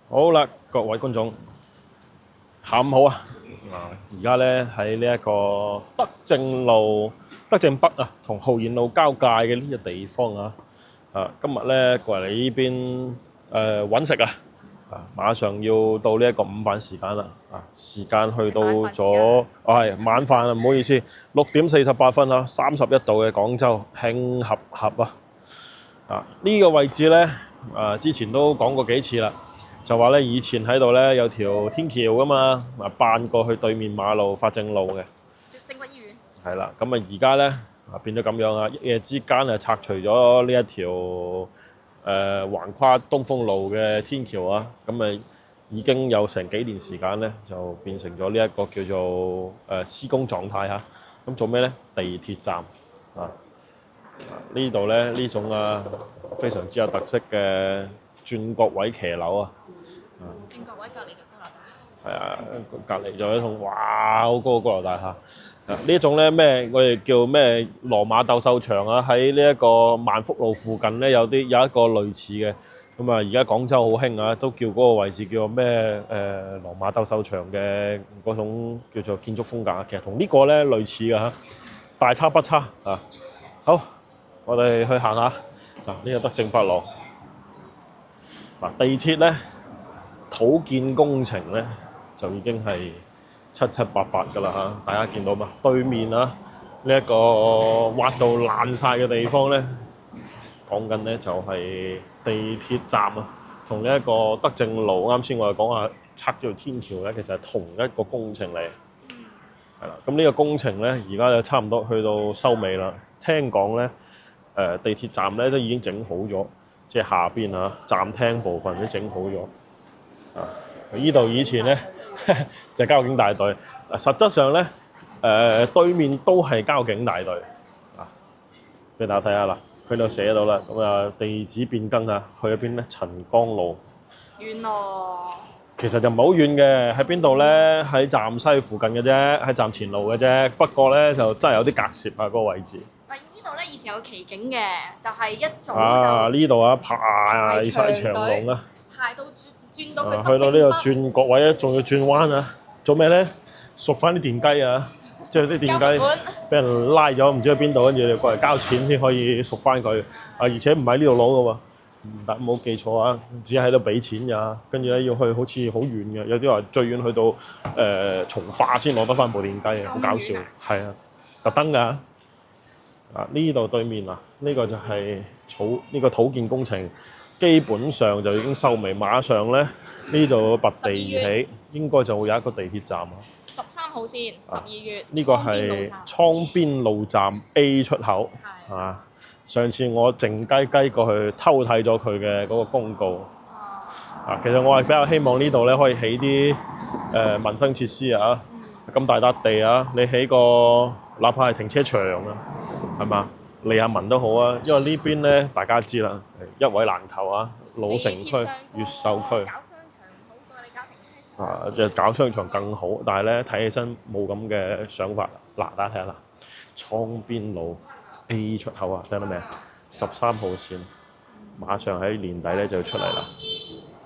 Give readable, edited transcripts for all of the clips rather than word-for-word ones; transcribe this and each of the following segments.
好啦，各位觀眾，下午好啊！而家咧喺呢一個德政北啊，同浩然路交界嘅呢個地方啊，今日咧過嚟呢邊揾食啊，馬上要到呢一個午飯時間啦，時間去到咗，係晚飯啊，唔好意思，6:48啦，31度嘅廣州興合合啊！呢個位置咧，之前都講過幾次啦。就話咧，以前喺度咧有條天橋噶嘛，扮過去對面馬路法政路嘅。正骨醫院。係啦，咁啊而家咧變咗咁樣啊，一夜之間啊拆除咗呢一條橫跨東風路嘅天橋啊，咁啊已經有成幾年時間咧，就變成咗呢一個叫做施工狀態嚇。咁做咩咧？地鐵站啊，呢度咧呢種非常之有特色嘅轉角位騎樓啊！轉角位隔離就高樓大廈。係啊，隔離就有一棟哇好高嘅高樓大廈。呢一種咧咩？我哋叫咩羅馬鬥獸場啊！喺呢一個萬福路附近咧有一個類似嘅。咁啊，而家廣州好興啊，都叫嗰個位置叫咩羅馬鬥獸場嘅嗰種叫做建築風格啊。其實同呢個咧類似嘅嚇，大差不差啊！好，我哋去行下呢個德政北路。地鐵咧土建工程咧就已經係七七八八㗎啦嚇，大家見到嘛？對面啊呢一個挖到爛晒嘅地方咧，講緊咧就係地鐵站啊，同呢一個德政路啱先我哋講下拆咗條天橋咧，其實係同一個工程嚟。係啦，咁呢個工程咧而家就差唔多去到收尾啦。聽講咧地鐵站咧都已經整好咗。即係下邊站廳部分都整好咗。呢度以前咧就係交警大隊，實質上咧對面都係交警大隊。俾大家睇下啦，佢度寫到啦，咁啊地址變更啊，去咗邊咧？陳江路。遠咯。其實就唔係好遠嘅，喺邊度咧？喺站西附近嘅啫，喺站前路嘅啫。不過咧就真係有啲隔涉嗰個位置。呢度咧以前有奇景嘅，就係一早就呢度排晒長龍啊！排到轉到去到呢個轉角位仲要轉彎啊！做咩咧？贖翻啲電雞啊！即係啲電雞俾人拉咗，唔知去邊度，跟住過嚟交錢先可以贖翻佢。而且唔喺呢度攞嘅喎，唔得冇記錯啊！只係喺度俾錢咋，跟住咧要去好似好遠嘅，有啲話最遠去到從化先攞得翻部電雞啊！好搞笑，係啊，特登㗎。呢度對面呢個就係呢個土建工程，基本上就已經收尾，馬上咧呢度拔地而起，應該就會有一個地鐵站13號線12月。呢個係倉邊路站 A 出口。上次我靜雞雞過去偷睇咗佢嘅嗰個公告。其實我係比較希望呢度咧可以起啲民生設施啊，咁大笪地啊，你起個哪怕係停車場啊，係嘛？利下民都好啊，因為呢邊咧大家知啦，一位難求啊，老城區、越秀區。就搞商場更好，但係咧睇起身冇咁嘅想法。大家睇下啦，倉邊路 A 出口啊，聽到未啊？13號線，馬上喺年底咧就出嚟啦。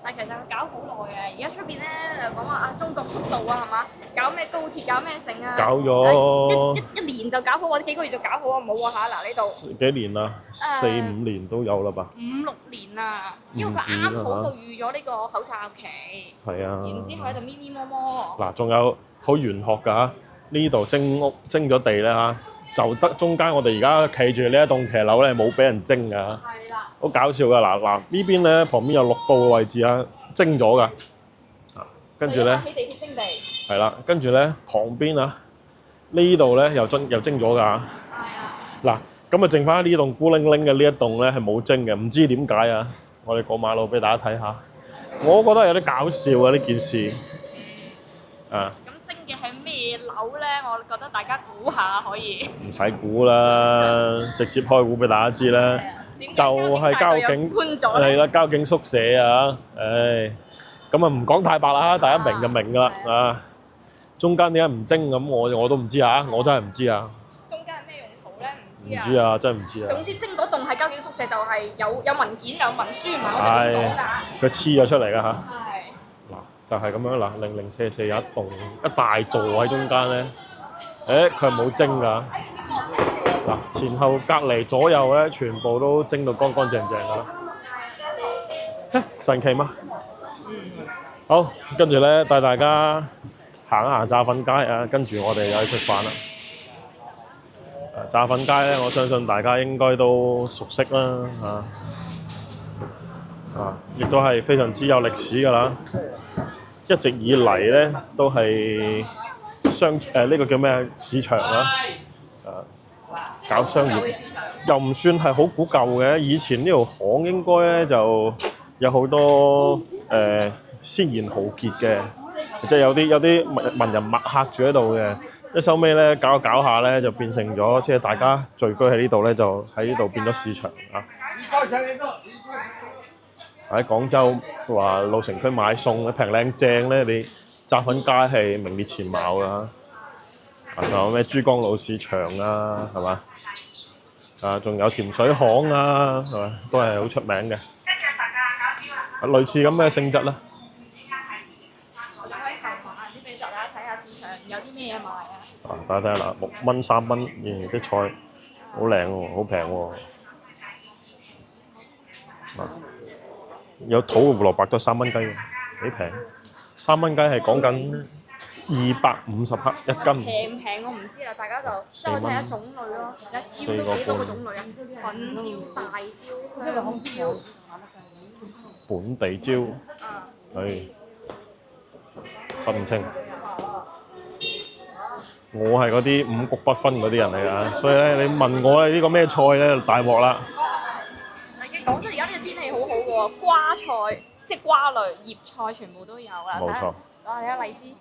但係其實佢搞好耐嘅，而家出邊咧就講話中國速度係嘛？搞咩高鐵，搞咩城啊？搞咗一年就搞好，或者幾個月就搞好啊？冇啊嚇！嗱呢度幾年啦？4、5年都有啦吧？5、6年啦，因為佢啱好就預咗呢個口罩期。係啊。然之後喺度咪咪摸摸。嗱，仲有好玄學㗎，呢度徵咗地咧嚇，就得中間我哋而家企住呢一棟騎樓咧冇俾人徵㗎。係啦。好搞笑㗎！嗱呢邊咧旁邊有綠道嘅位置啊，徵咗㗎。跟住咧。起地鐵徵地。係啦，跟住咧旁邊呢度咧又徵咗㗎。係啊。嗱，咁啊剩翻呢棟孤零零嘅呢一棟咧係冇徵嘅，唔知點解啊！我哋過馬路俾大家睇下，我覺得有啲搞笑啊呢件事。咁徵嘅係咩樓咧？我覺得大家估下可以。唔使估啦，直接開估俾大家知啦。就係交警係啦，交警宿舍啊！咁啊唔講太白啦，大家明就明㗎啦。中間點解唔徵咁？我都唔知啊，我真係唔知啊。中間係咩用途咧？唔知啊，真係唔知啊。總之徵嗰棟係交警宿舍，就係有文件有文書，唔係我哋唔講㗎。佢黐咗出嚟㗎嚇。就係咁樣啦，零零舍舍有一大座喺中間咧。佢係冇蒸㗎。嗱，前後隔離左右咧，全部都蒸到乾乾淨淨㗎。神奇嗎？好，跟住咧帶大家行一行炸粉街啊，跟住我哋又去食飯啦。炸粉街咧，我相信大家應該都熟悉啦，亦都係非常之有歷史㗎啦。一直以嚟咧都係呢個叫咩市場啊？搞商業又唔算係好古舊嘅。以前呢條巷應該咧就有好多先賢豪傑嘅，即係有啲文人墨客住喺度嘅。一收尾咧搞下咧就變成咗，即係大家聚居喺呢度咧，就喺呢度變咗市場啊！喺廣州話老城區買餸平靚正咧，你炸粉街係名列前茅㗎。仲有咩珠江路市場啊，係嘛？仲有甜水巷啊，係嘛？都係好出名嘅。類似咁嘅性質啦。我哋可以行埋啲俾大家睇下市場有啲咩嘢賣啊！大家睇下啦，6蚊3蚊，啲菜好靚喎，好平喎。有土胡蘿蔔都3蚊雞喎，幾平。3蚊雞係講緊250克1斤。平唔平我唔知啊，大家就即係睇下種類咯。而家椒都幾多個種類啊？粉椒、大椒、香椒、本地椒，分唔清。我係嗰啲五穀不分嗰啲人嚟㗎，所以咧你問我呢個咩菜咧，大鑊啦！講真，而家呢個天氣好好喎，瓜菜即係瓜類、葉菜全部都有啦。冇錯。睇下荔枝。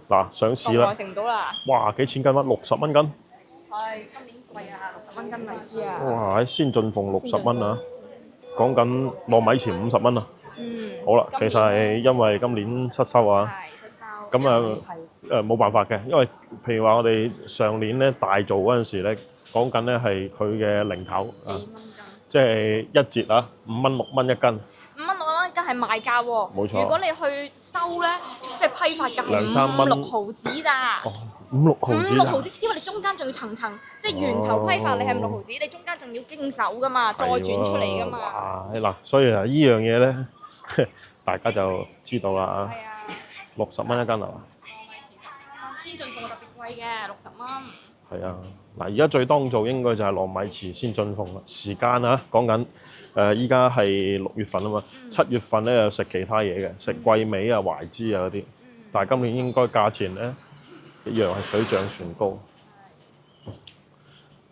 嗱，上市啦！食唔到啦！哇，幾錢斤啊？60蚊斤。係今年貴啊，60蚊斤荔枝啊！哇！喺先進鳳60蚊啊，講緊糯米糍50蚊啊。好啦，其實係因為今年失收啊。係失收。咁啊冇辦法嘅，因為譬如話我哋上年咧大做嗰陣時咧，講緊咧係佢嘅零頭啊。即係一折啊，5蚊6蚊一斤。5蚊6蚊一斤係賣價喎。冇錯。如果你去收咧，即係批發價係5、6毫子咋。哦，5、6毫子。5、6毫子，因為你中間仲要層，即係源頭批發你係5、6毫子，你中間仲要經手㗎嘛，再轉出嚟㗎嘛。哇！嗱，所以啊，依樣嘢咧，大家就知道啦。係啊。60蚊一斤係嘛？先進鳳特別貴嘅，60蚊。係啊，嗱，而家最當造應該就係糯米糍先進鳳啦。時間啊，講緊依家係6月份啊嘛，7月份咧又食其他嘢嘅，食桂味啊、懷枝啊嗰啲。但係今年應該價錢咧一樣係水漲船高。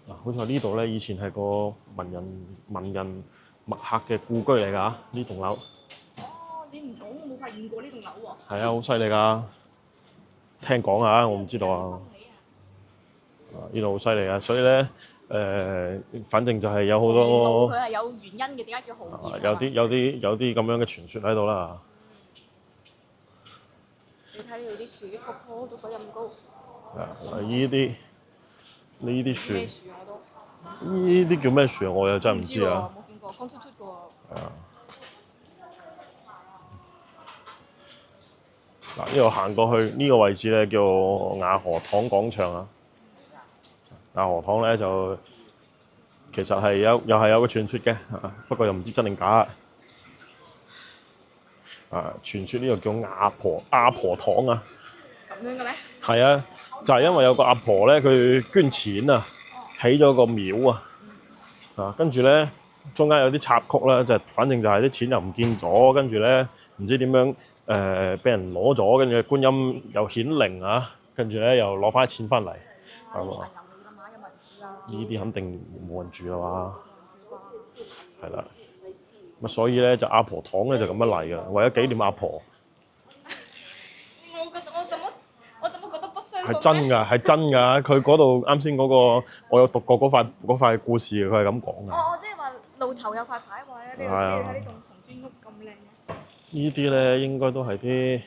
嗱，好似呢度咧以前係個文人墨客嘅故居嚟㗎，呢棟樓。哦，你唔講我冇發現過呢棟樓喎。係啊，好犀利㗎！聽講啊，我唔知道啊。呢度好犀利啊，所以咧反正就係有好多佢係有原因嘅，點解叫豪傑？有啲咁樣嘅傳說喺度啦。你睇呢度啲樹，棵棵都鬼咁高。呢啲樹。咩樹啊都？呢啲叫咩樹啊？我又真係唔知啊。冇見過，光禿禿嘅喎。係啊。嗱，呢度行過去呢個位置咧，叫亞河塘廣場啊。亞河塘咧就其實係又係有個傳說嘅，不過又唔知真定假。傳說呢個叫阿婆塘啊。咁樣嘅咩？係啊，就係因為有個阿婆咧，佢捐錢啊，起咗個廟啊。跟住咧中間有啲插曲啦，就反正就係啲錢又唔見咗，跟住咧唔知點樣俾人攞咗，跟住觀音又顯靈啊，跟住咧又攞翻啲錢翻嚟，係嘛？呢啲肯定冇人住啦嘛，係啦。咁所以咧就阿婆塘咧就咁樣嚟嘅，為咗紀念阿婆。我怎麼覺得不相信？係真㗎，係真㗎。佢嗰度啱先嗰個，我有讀過嗰塊故事，佢係咁講嘅。哦，即係話路頭有塊牌話咧，呢度呢棟紅磚屋咁靚嘅。呢啲咧應該都係啲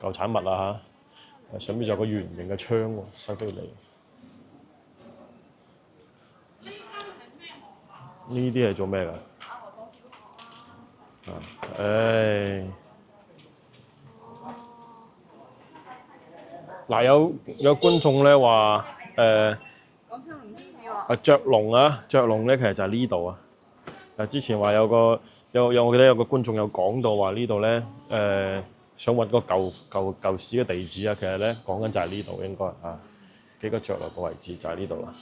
舊產物啊嚇，上面仲有個圓形嘅窗喎，西非利。呢啲係做咩㗎？嗱有觀眾咧話廣昌隆超市話雀龍咧其實就係呢度啊。之前話我記得有個觀眾有講到話呢度咧想揾個舊市嘅地址啊，其實咧講緊就係呢度應該啊，幾個雀龍嘅位置就係呢度啦。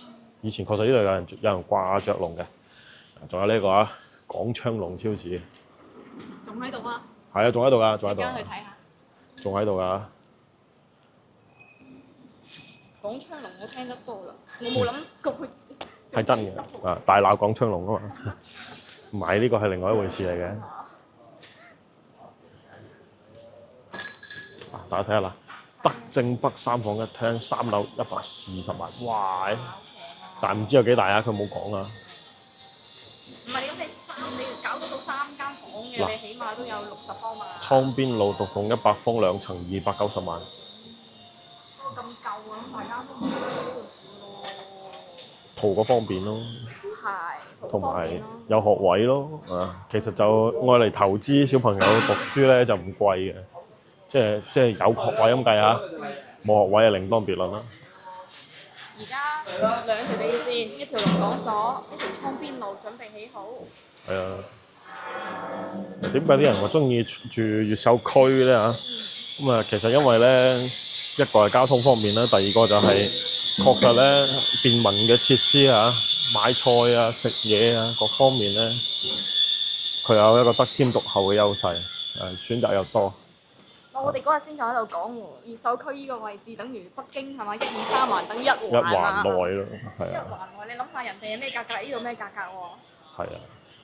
以前確實呢度有人掛雀龍嘅，仲有呢個啊廣昌隆超市，仲喺度嗎？係啊，仲喺度㗎，仲喺度，間去睇下。仲喺度㗎。廣昌隆我聽得多啦，我冇諗過去。係真嘅啊！大鬧廣昌隆啊嘛，唔係呢個係另外一回事嚟嘅。大家睇下啦，德政北3房1廳3樓140萬，哇！但係唔知有幾大啊，佢冇講啊。唔係你搞得到3間房嘅，嗱你起碼都有60方嘛。倉邊路獨棟100方2層290萬。咁舊啊，大家都唔知呢度咯。圖個方便咯，係，同埋有學位咯。其實就愛嚟投資小朋友讀書咧就唔貴嘅，即係有學位咁計下，冇學位啊另當別論啦。而家2條地線，一條龍港所，一條倉邊路準備起好。係啊，點解啲人話中意住越秀區咧嚇？咁啊，其實因為咧一個係交通方面啦，第二個就係確實咧便民嘅設施嚇，買菜啊、食嘢啊各方面咧，佢有一個得天獨厚嘅優勢，選擇又多。我哋嗰日先仲喺度講喎，越秀區呢個位置等於北京係咪？1、2、3環等於一環一環內咯，係一啊，環內，你諗下人哋係咩價格，呢度咩價格喎？係啊，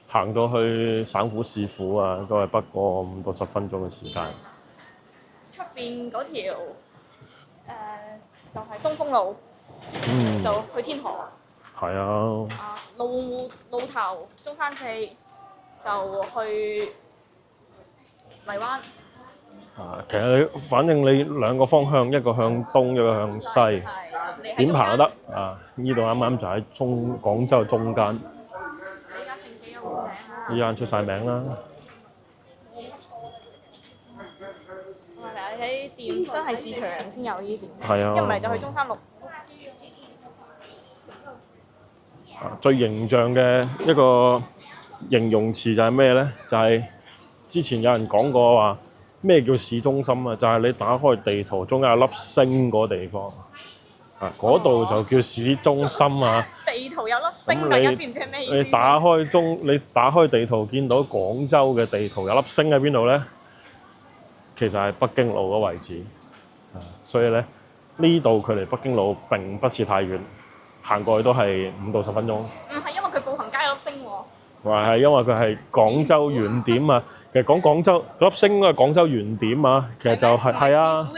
行到去省府市府啊，都係不過5到10分鐘嘅時間。出邊嗰條就係東風路，就去天河。係啊，路頭中山四就去荔灣。其實反正你兩個方向，一個向東，一個向西，點行都得啊！呢度啱啱就喺廣州中間，呢間城幾有名啊！呢間出晒名啦。你喺店真係市場先有呢店，係啊，一唔係就去中山六。最形象嘅一個形容詞就係咩咧？就係之前有人講過話。咩叫市中心啊？就係你打開地圖中間有粒星嗰地方，嗰度就叫市中心啊！地圖有粒星，大家知唔知係咩意思？你打開地圖見到廣州嘅地圖有粒星喺邊度咧？其實係北京路嗰位置，所以咧呢度距離北京路並不是太遠，行過去都係5到10分鐘。唔係因為佢步行街有粒星喎。係因為佢係廣州原點啊！其實講廣州嗰粒星應該係廣州原點啊！其實就係啊，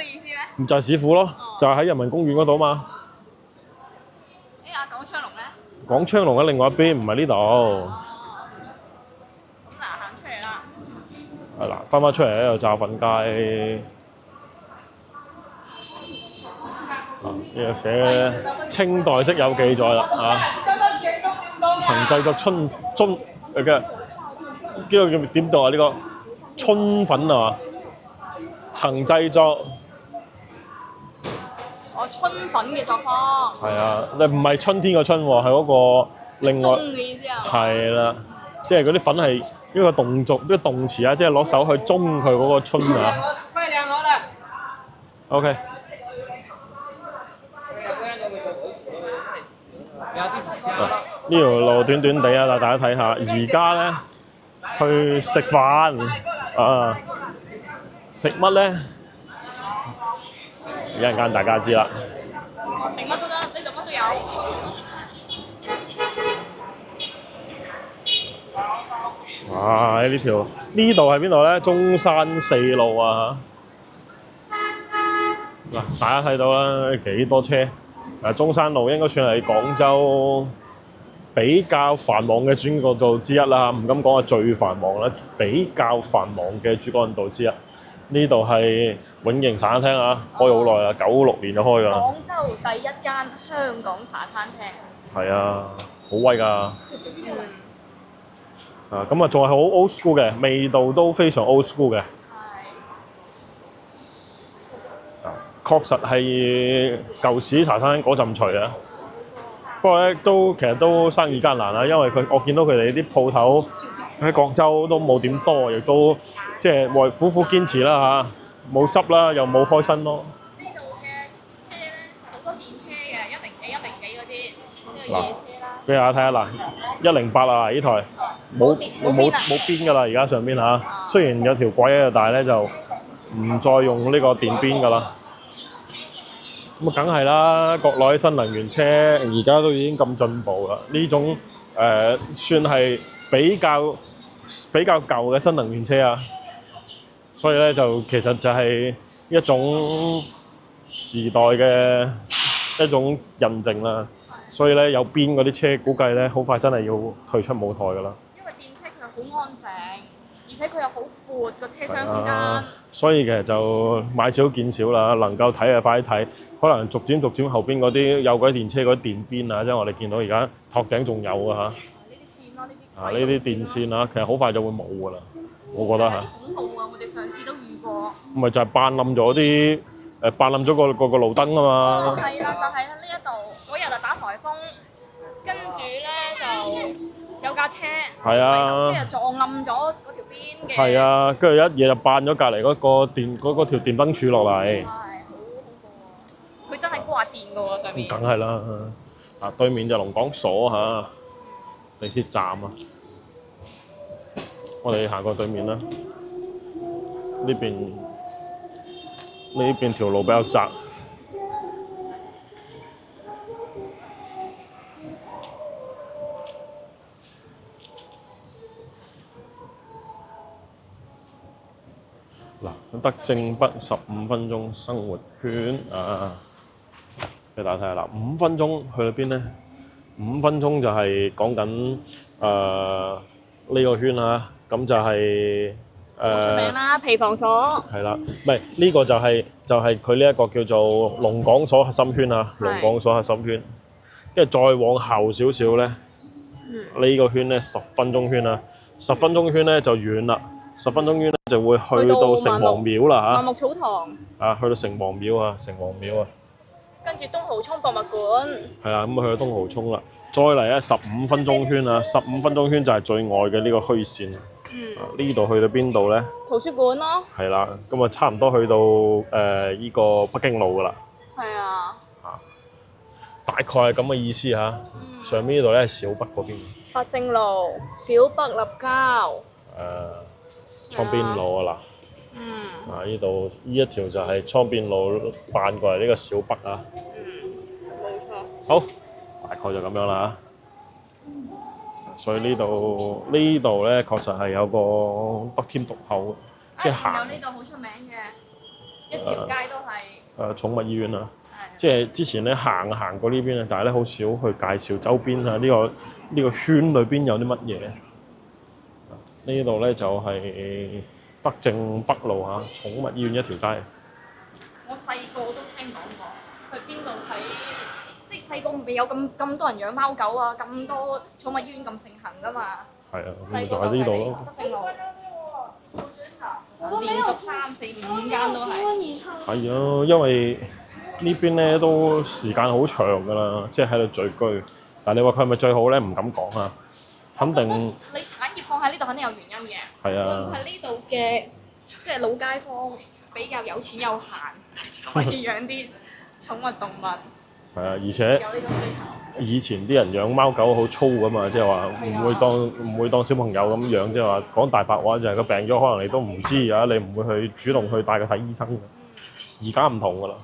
唔就係市府咯，就係喺人民公園嗰度嘛。廣昌隆咧？廣昌隆喺另外一邊，唔係呢度。咁嗱，行出嚟啦。係啦，翻出嚟喺度炸粉街。呢度寫清代即有記載啦啊！曾製作嘅呢個叫點讀啊？呢個春粉啊嘛，曾製作。春粉嘅作坊。係啊，你唔係春天個春喎，係嗰個另外。嘅意思啊？係啦，即係嗰啲粉係一個動作，一個動詞啊，即係攞手去舂佢嗰個春啊。OK。呢條路短短地啊，大家睇下。而家咧去食飯啊，食乜咧？一陣間大家知啦。食乜都得，呢度乜都有。哇！呢度係邊度咧？中山4路啊！嗱，大家睇到啦，幾多車？中山路應該算係廣州比較繁忙嘅主幹道之一啦，唔敢講係最繁忙啦，比較繁忙嘅主幹道之一。呢度係永盈茶餐廳啊，開咗好耐啦，96年就開㗎啦。廣州第一間香港茶餐廳。係啊，好威㗎。咁啊，仲係好 old school 嘅，味道都非常 old school 嘅。確實係舊時茶餐嗰陣除啊。不過咧其實都生意艱難啦，因為我見到佢哋啲鋪頭喺廣州都冇點多，亦都即係為苦苦堅持啦嚇，冇執啦，又冇開新咯。呢度嘅車咧好多電車嘅102、102嗰啲，呢個嗱夜車啦。俾大家睇下嗱，108啊呢台冇邊㗎啦，而家上邊嚇。雖然有條軌喺度，但係咧就唔再用呢個電邊㗎啦。咁啊，梗係啦！國內新能源車而家都已經咁進步啦，呢種算係比較舊嘅新能源車啊，所以咧就其實就係一種時代嘅一種印證啦。所以咧有邊嗰啲車估計咧好快真係要退出舞台㗎啦。因為電車佢好安靜，而且佢又好闊個車廂空間。所以其實就買少見少啦，能夠睇就快啲睇。可能逐漸後邊嗰啲有軌電車嗰啲電邊啊，即係我哋見到而家托頂仲有啊嚇。呢啲線咯，呢啲。呢啲電線啊，其實好快就會冇㗎啦，我覺得嚇。恐怖啊！我哋上次都遇過。咪就係扮冧咗啲扮冧咗個路燈啊嘛。係啦，就係呢一度嗰日就打颱風，跟住咧就有架車，係啊，車就撞冧咗嗰條邊嘅。係啊，跟住一嘢就扮咗隔離嗰條電燈柱落嚟。係好恐怖啊！佢真係掛電㗎喎上面。梗係啦，對面就龍港所嚇，地鐵站啊。我哋行過對面啦，呢邊條路比較窄。嗱，德政北15分鐘生活圈啊，俾大家睇下啦。5分鐘去到邊咧？5分鐘就係講緊呢個圈啊，咁就係出名啦，皮房所。係啦，唔係呢個就係佢呢一個叫做龍港所核心圈啊，龍港所核心圈。跟住再往後少少咧，呢個圈咧10分鐘圈啊，10分鐘圈咧就遠啦。10分鐘圈咧就會去到城隍廟啦嚇。萬木草堂。啊，去到城隍廟啊，城隍廟啊。跟住東濠涌博物館。係啦，咁去到東濠涌啦。再嚟咧15分鐘圈啊，15分鐘圈就係最外嘅呢個虛線。呢度去到邊度咧？圖書館咯。係啦，咁啊差唔多去到依個北京路噶啦。係啊。大概係咁嘅意思嚇。上邊呢度咧係小北嗰邊。北正路、小北立交。倉邊路啊嗱。呢度呢一條就係倉邊路扮過嚟呢個小北啊。冇錯。好，大概就咁樣啦。所以呢度咧確實係有個得天獨厚，即係行。有呢度好出名嘅，一條街都係。寵物醫院啊。即係之前咧行過呢邊啊，但係咧好少去介紹周邊啊。呢個圈裏邊有啲乜嘢？呢度咧就係德政北路嚇，寵物醫院一條街。我細個都聽講過，去邊度睇？即係細個未有咁多人養貓狗啊，咁多寵物醫院咁盛行㗎嘛。係啊，咁就喺呢度咯。德政路。連續3、4、5間都係。係啊，因為呢邊咧都時間好長㗎啦，即係喺度聚居。但係你話佢係咪最好咧？唔敢講啊。肯定。你產業放喺呢度，肯定有原因嘅。係啊。係呢度嘅，即係老街坊比較有錢有閒，可以養啲寵物動物。係啊，而且以前啲人養貓狗好粗㗎嘛，即係話唔會當小朋友咁養，即係話講大白話就係佢病咗，可能你都唔知啊，你唔會去主動去帶佢睇醫生嘅。而家唔同㗎啦，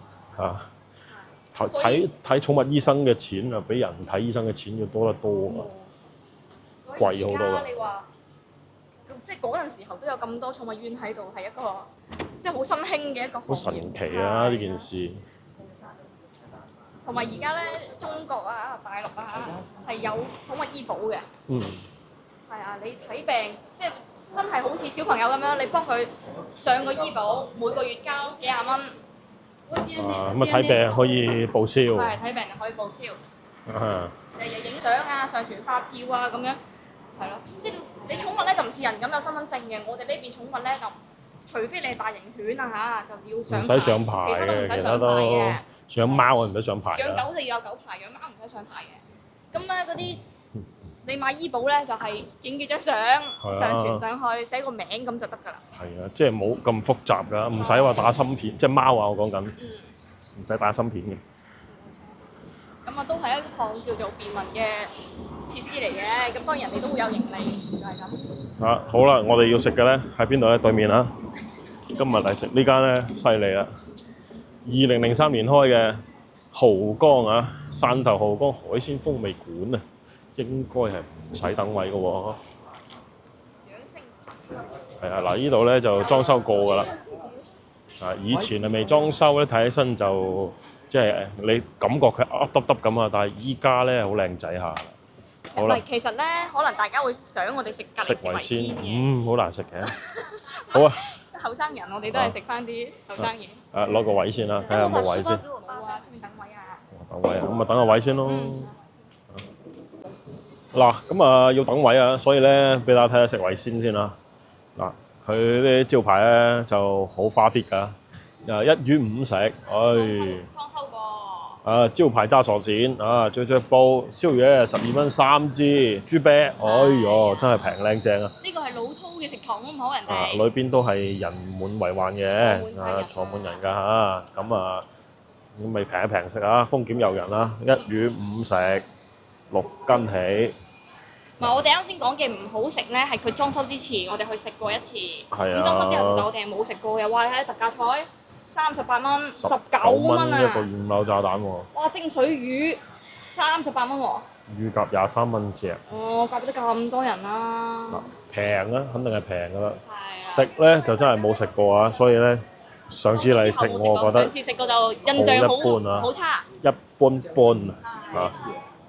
嚇睇寵物醫生嘅錢啊，比人睇醫生嘅錢要多得多㗎，貴好多㗎。你話即係嗰陣時候都有咁多寵物醫院喺度，係一個即係好新興嘅一個行業。好神奇啊！呢件事。同埋而家咧，中國啊、大陸啊係有寵物醫保嘅。係啊，你睇病即係真係好似小朋友咁樣，你幫佢上個醫保，每個月交幾廿蚊。咁啊睇病可以報銷。係睇病可以報銷。日日影相啊，上傳發票啊咁樣，係咯。即係你寵物咧就唔似人咁有身份證嘅，我哋呢邊寵物咧就除非你係大型犬啊嚇，就要上唔使上牌其他都唔嘅，使上牌其他都嘅。養貓啊唔使上牌養㗎。狗就要有狗牌，養貓唔使上牌嘅。咁咧嗰啲你買醫保咧，就係影幾張相上傳上去，寫個名咁就得㗎啦。係啊，即係冇咁複雜㗎，唔使話打芯片，即係貓啊，我講緊，唔使打芯片嘅。咁啊，都係一項叫做便民嘅設施嚟嘅。咁當然人哋都會有盈利，就係咁。好啦，我哋要食嘅咧喺邊度咧？對面啊，今日嚟食呢間咧犀利啦！2003年開嘅蠔江啊，汕頭蠔江海鮮風味館啊，應該係唔使等位嘅喎。係啊，嗱，呢度咧就裝修過㗎啦。啊，以前係未裝修咧，睇起身就即係你感覺佢凹凸凸咁啊，但係依家咧好靚仔下。好啦，其實咧，可能大家會想我哋食隔離食食維維鮮，嘅。好難食嘅。好啊，後生人我哋都係食翻啲後生嘢。攞個位先啦，睇下有冇位先。冇啊，出面等位啊。等位啊，咁啊等個位先咯。嗱，咁啊要等位啊，所以咧俾大家睇下食維鮮先啦。嗱，佢啲招牌咧就好花 fit 㗎，1魚5食，裝修過。招牌炸傻線，啫煲燒嘢12蚊3支，豬啤，呦真係平靚正啊！呢個係老饕嘅食堂，唔好人哋。裏邊都係人滿為患嘅，坐滿人㗎嚇，咁咪平一平食啊，豐儉由人啦，1魚5食6斤起。唔係，我哋啱先講嘅唔好食咧，係佢裝修之前我哋去食過一次。係啊。咁裝修之後其實我哋係冇食過嘅，哇！你睇特價菜38蚊，19蚊一個原漏炸彈喎。哇！蒸水魚38蚊喎。乳鴿23蚊隻。哦，怪不得咁多人啦。平啊，肯定係平㗎啦。係啊。食咧就真係冇食過啊，所以咧上次嚟食我覺得上次食過就印象好一般啊好差。一般般啊。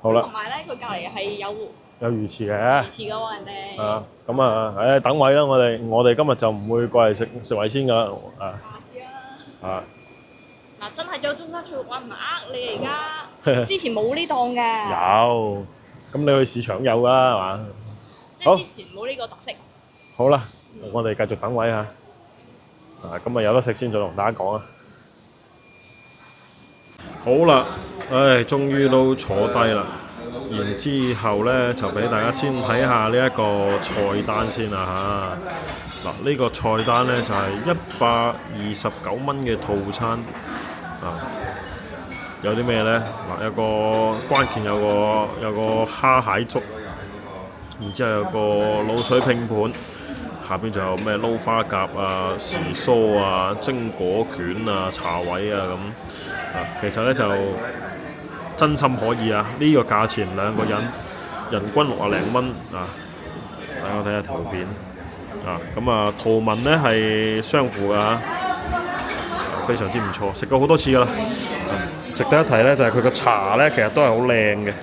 好啦同。埋咧，佢隔離係有魚翅嘅。魚翅嘅喎，人哋。咁等位啦，我哋今日就唔會過嚟食維鮮㗎啦。下次啦。嗱，真係仲有中山菜肉丸唔係呃你而家，之前冇呢檔嘅。有，咁你去市場有㗎係嘛？即係之前冇呢個特色。好啦，我哋繼續等位嚇。咁有得食先再同大家講啊。好啦，終於都坐低啦。然之後咧，就俾大家先睇下呢一個菜單先啦嚇。嗱，呢個菜單咧就係129蚊嘅套餐。有啲咩咧？嗱，有個關鍵有個蝦蟹粥，然之後有個滷水拼盤，下邊仲有咩撈花甲啊、時蔬啊、蒸果卷啊、茶位啊咁。其實咧就真心可以啊！呢個價錢兩個人，人均60零蚊啊！大家睇下圖片圖文咧係相符㗎，非常之唔錯，食過好多次㗎啦。值得一提咧就係佢個茶咧，其實都係好靚嘅。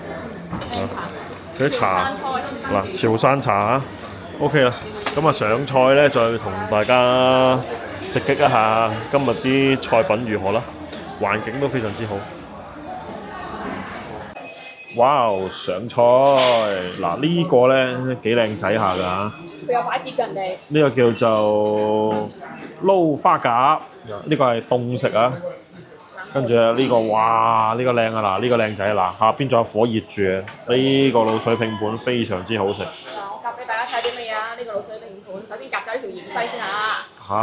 佢啲茶嗱潮汕茶OK 啦。咁上菜咧，再同大家直擊一下今日啲菜品如何啦。環境都非常之好。哇！上菜嗱呢個咧幾靚仔下㗎。佢有擺碟㗎人哋。呢個叫做撈花甲，呢個係凍食啊。跟住呢個哇，呢個靚啊嗱，呢個靚仔嗱，下邊仲有火熱住啊。呢個滷水拼盤非常之好食。我夾俾大家睇啲乜嘢啊？呢個滷水拼盤，首先夾咗呢條芫茜先嚇。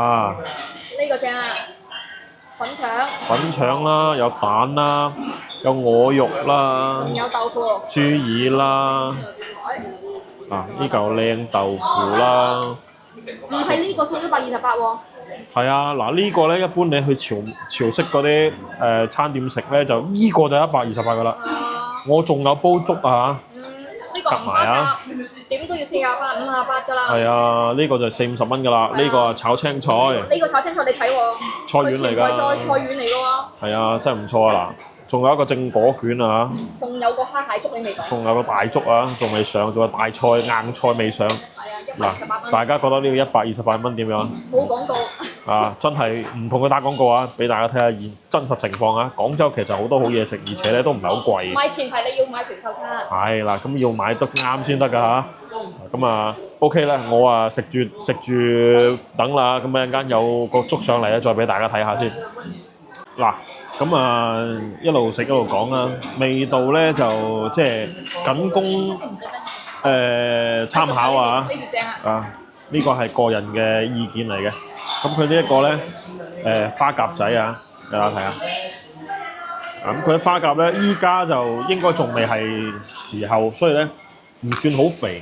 呢個正啊！粉腸啦，有蛋啦，有鵝肉啦，仲有豆腐、豬耳啦，呢嚿靚豆腐啦。唔係呢個送128喎。係啊，嗱呢個咧一般你去潮式嗰啲餐店食咧，就呢個就128㗎啦。我仲有煲粥啊呢個夾埋啊，點都要48、58㗎啦。係啊，呢個就40-50蚊㗎啦。呢個炒青菜。呢個炒青菜你睇喎，菜丸嚟㗎。菜丸嚟㗎喎。係啊，真係唔錯啊仲有一個正果卷啊，仲有個蝦蟹粥你未講？仲有個大粥啊，仲未上，仲有大菜硬菜未上。係啊，128蚊。大家覺得呢個128蚊點樣？冇廣告。啊，真係唔同佢打廣告啊，俾大家睇下現真實情況啊！廣州其實好多好嘢食，而且咧都唔係好貴。買前提你要買團購餐。係啦，咁要買得啱先得㗎嚇。咁啊 OK 啦，我啊食住等啦，咁一陣間有個粥上嚟咧，再俾大家睇下先。嗱，咁啊一路食一路講啦，味道咧就即係僅供參考啊！呢條正啊！啊，呢個係個人嘅意見嚟嘅。咁佢呢一個咧，花甲仔啊，俾大家睇下。咁佢啲花甲咧，依家就應該仲未係時候，所以咧唔算好肥。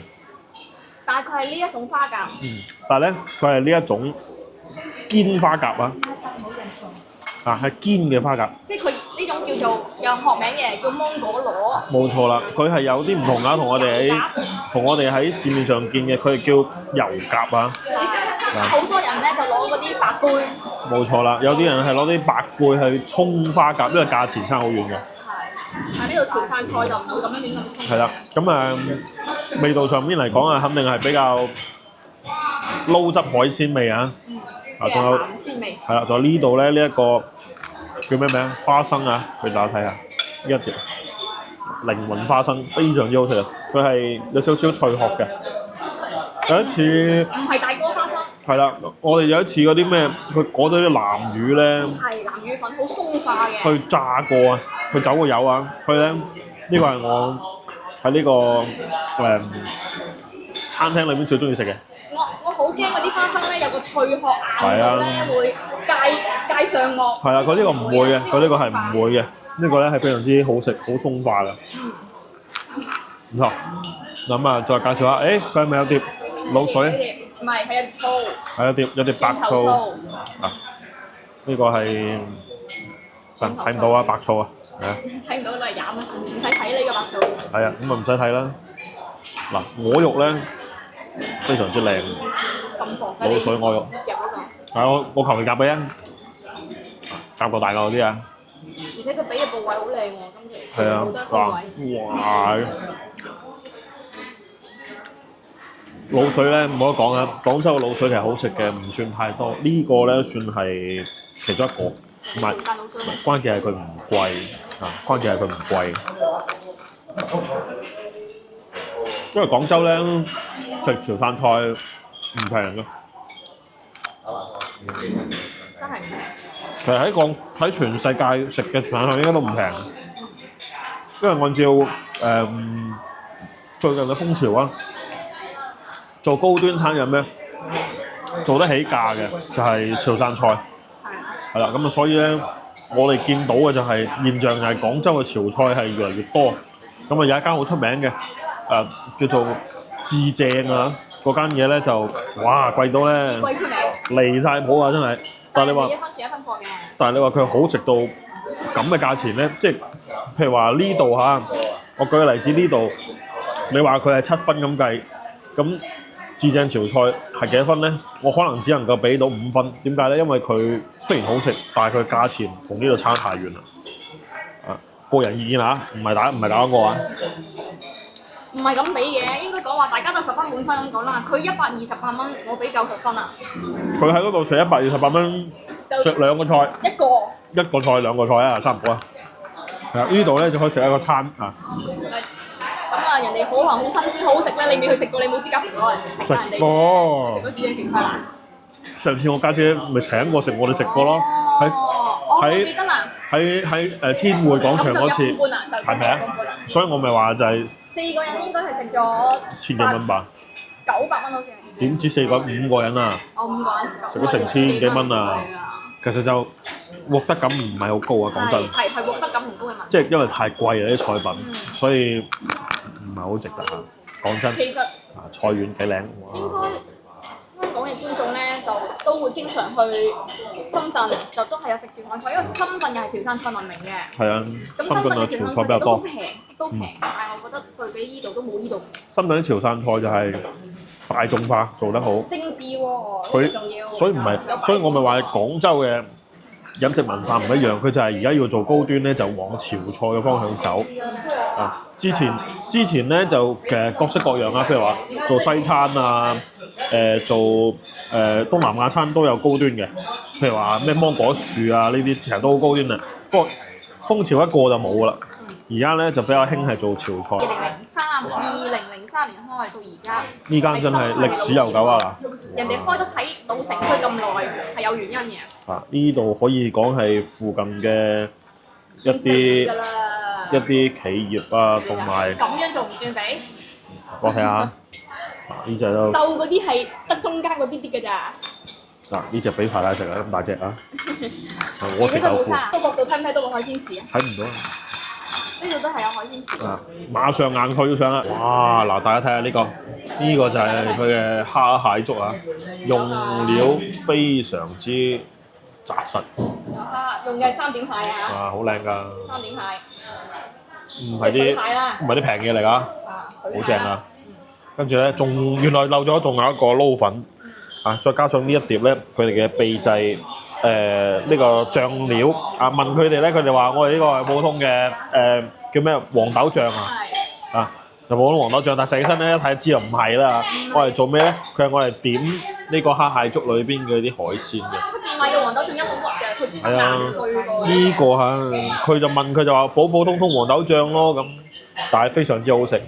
但係佢係呢一種花甲。但係咧，佢係呢一種堅花甲啊。啊，係堅嘅花甲。即係佢呢種叫做有學名嘅，叫芒果螺。冇錯啦，佢係有啲唔同啊，同我哋喺市面上見嘅，佢係叫油甲啊。好多人咧就攞嗰啲白貝。冇錯啦，有啲人係攞啲白貝去沖花甲，因為價錢差好遠嘅。但係呢度潮汕菜就唔會咁樣亂咁沖。係啦，咁味道上面嚟講啊，肯定係比較撈汁海鮮味啊。仲有鹹鮮味。係啦，仲有呢度咧呢一個叫咩名？花生啊，俾大家睇下，呢一條靈魂花生非常之好食啊！佢係有少少脆殼嘅。有一次唔係大哥花生。係啦，我哋有一次嗰啲咩，佢嗰堆啲南魚咧，係南乳粉好鬆化嘅。去炸過啊，去走過油啊，佢咧呢個係我喺呢個餐廳裏面最中意食嘅。我好驚嗰啲花生咧有個脆殼硬到咧會界上顎。係啊，佢呢個唔會嘅，佢呢個係唔會嘅，呢個咧係非常之好食，好鬆化嘅。唔錯，咁啊再介紹下，佢係咪有碟滷水？唔係，係有醋。係有碟白醋。啊，呢個係睇唔到啊，白醋啊，係啊。睇唔到都係飲啊，唔使睇呢個白醋。係啊，咁啊唔使睇啦。嗱，鵝肉咧非常之靚，滷水鵝肉。入嗰個。係我求其夾俾啊，夾個大嚿啲啊。而且佢俾嘅部位好靚喎，今次。係啊，哇！滷水咧冇得講啊，廣州嘅滷水其實好食嘅，唔算太多。呢個咧算係其中一個，唔係關鍵係佢唔貴啊，關鍵係佢唔貴。因為廣州咧食潮汕菜唔平嘅，真係唔平。其實喺全世界食嘅潮汕菜應該都唔平，因為按照最近嘅風潮啊。做高端餐飲咧，做得起價嘅就係潮汕菜，係啦，咁啊，所以咧，我哋見到嘅就係現象，就係廣州嘅潮菜係越嚟越多。咁啊，有一間好出名嘅，叫做至正啊，嗰間嘢咧就哇貴到咧，貴出名，離晒譜啊，真係。但係你話一分錢一分貨嘅。但係你話佢好食到咁嘅價錢咧，即係譬如話呢度嚇，我舉個例子呢度，你話佢係7分咁計，咁。至正潮菜係幾多分咧？我可能只能夠俾到5分。點解咧？因為佢雖然好食，但係佢價錢同呢度差太遠啦。個人意見嚇，唔係打廣告啊。唔係咁俾嘅，應該講話大家都10分滿分咁講啦。佢128蚊，我俾90分啊。佢喺嗰度食128蚊，食2個菜。一個菜2個菜啊，差唔多啊。係啊，呢度咧就可以食一個餐啊。咁啊，人哋可能好新鮮好好食咧，你未去食過，你冇資格評論。食過。食過至正勁快啦。上次我家姐咪請我食，我哋食過咯。喺天匯廣場嗰次，係咪啊？所以我咪話就係4個人應該係食咗1000幾蚊吧。900蚊好似係。點知5個人啊？我5個人。食咗成1000幾蚊啊！其實就獲得感唔係好高啊，講真。係獲得感唔高嘅問題。即係因為太貴啦啲菜品，所以唔係好值得嚇。講真。其實。菜園幾靚。應該香港嘅觀眾咧就都會經常去深圳，就都係有食潮汕菜，因為深圳又係潮汕菜聞名嘅。係啊。咁深圳嘅潮汕菜比較多。都平，但係我覺得對比依度都冇依度平。深圳啲潮汕菜就係大眾化做得好。精緻喎。佢仲要。所以唔係，所以我咪話廣州嘅飲食文化唔一樣，佢就係而家要做高端咧，就往潮菜嘅方向走。啊，之前咧就其實各式各樣啊，譬如話做西餐啊，做東南亞餐都有高端嘅，譬如話咩芒果樹啊呢啲，其實都好高端啊。不過風潮一過就冇噶啦，而家咧就比較興係做潮菜。2003年開到而家，呢間真係歷史悠久啊嗱！人哋開得喺老城區咁耐係有原因嘅。啊，呢度可以講係附近嘅一啲企業啊，同埋咁樣仲唔算肥？我睇下，呢隻都瘦嗰啲係得中間嗰啲啲㗎咋。嗱，呢隻比排拉食啊，咁大隻啊！我食豆腐。個角度睇唔睇到個海鮮翅啊？睇唔到啊！呢度都係有海鮮翅。啊，馬上硬推上啦！哇，嗱，大家睇下呢個，呢個就係佢嘅蝦蟹粥啊，用料非常之紮實。用嘅係3點蟹啊！啊，好靚㗎！ 3點蟹。唔係啲平嘢嚟㗎，好正啊！跟住咧，原來漏咗仲有一個撈粉啊，再加上呢一碟咧，佢哋嘅秘製呢個醬料啊，問佢哋咧，佢哋話我哋呢個係普通嘅叫咩黃豆醬啊，就普通黃豆醬，但係細起身咧一睇知就唔係啦。我哋做咩咧？佢係我哋點呢個蝦蟹粥裏邊嘅啲海鮮嘅。出邊買嘅黃豆醬一好核嘅，佢專登硬碎過。呢個嚇，佢就問佢就話普普通通黃豆醬咯咁，但係非常之好食。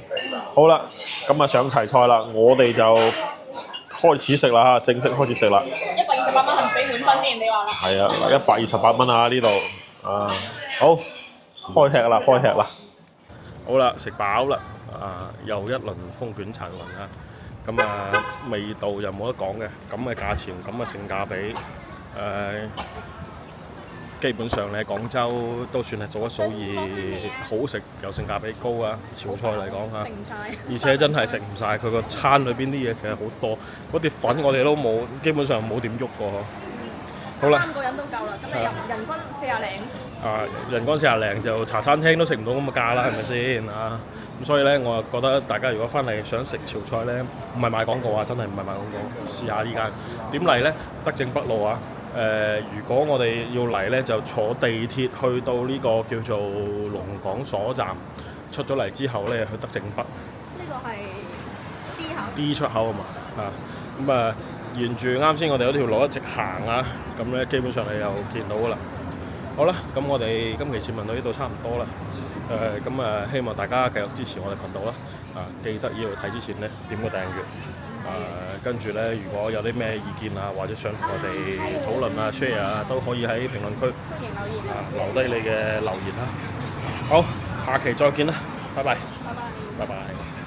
好啦，咁啊上齊菜啦，我哋就開始食啦嚇，正式開始食啦。128蚊係唔俾滿分先？你話啦？係啊，128蚊啊呢度啊，好開吃啦，開吃啦。好啦，食飽啦，啊又一輪風捲殘雲啊！咁啊味道又冇得講嘅，咁嘅價錢，咁嘅性價比，基本上你喺廣州都算係數一數二好食又性價比高啊！潮菜嚟講嚇，食唔晒。而且真係食唔晒，佢個餐裏邊啲嘢其實好多，嗰碟粉我哋都冇，基本上冇點喐過呵。好啦， 3個人都夠啦，咁你人均40零。啊，人均40零就茶餐廳都食唔到咁嘅價啦，係咪先啊？咁所以咧，我就覺得大家如果翻嚟想食潮菜咧，唔係賣廣告啊，真係唔係賣廣告，試下呢間點嚟咧？德政北路啊！如果我哋要嚟咧，就坐地鐵去到呢個叫做龍港所站，出咗嚟之後咧，去德政北。呢個係 D 口。D 出口啊嘛，咁啊，沿住啱先我哋嗰條路一直行啊，咁咧基本上你又見到噶啦。好啦，咁我哋今期節目到呢度差唔多啦。咁希望大家繼續支持我哋頻道啦。記得要睇之前咧點個訂閱。跟住咧，如果有啲咩意見啊，或者想同我哋討論啊、share 啊，都可以喺評論區留低你嘅留言啦。好，下期再見啦，拜拜。拜拜。拜拜。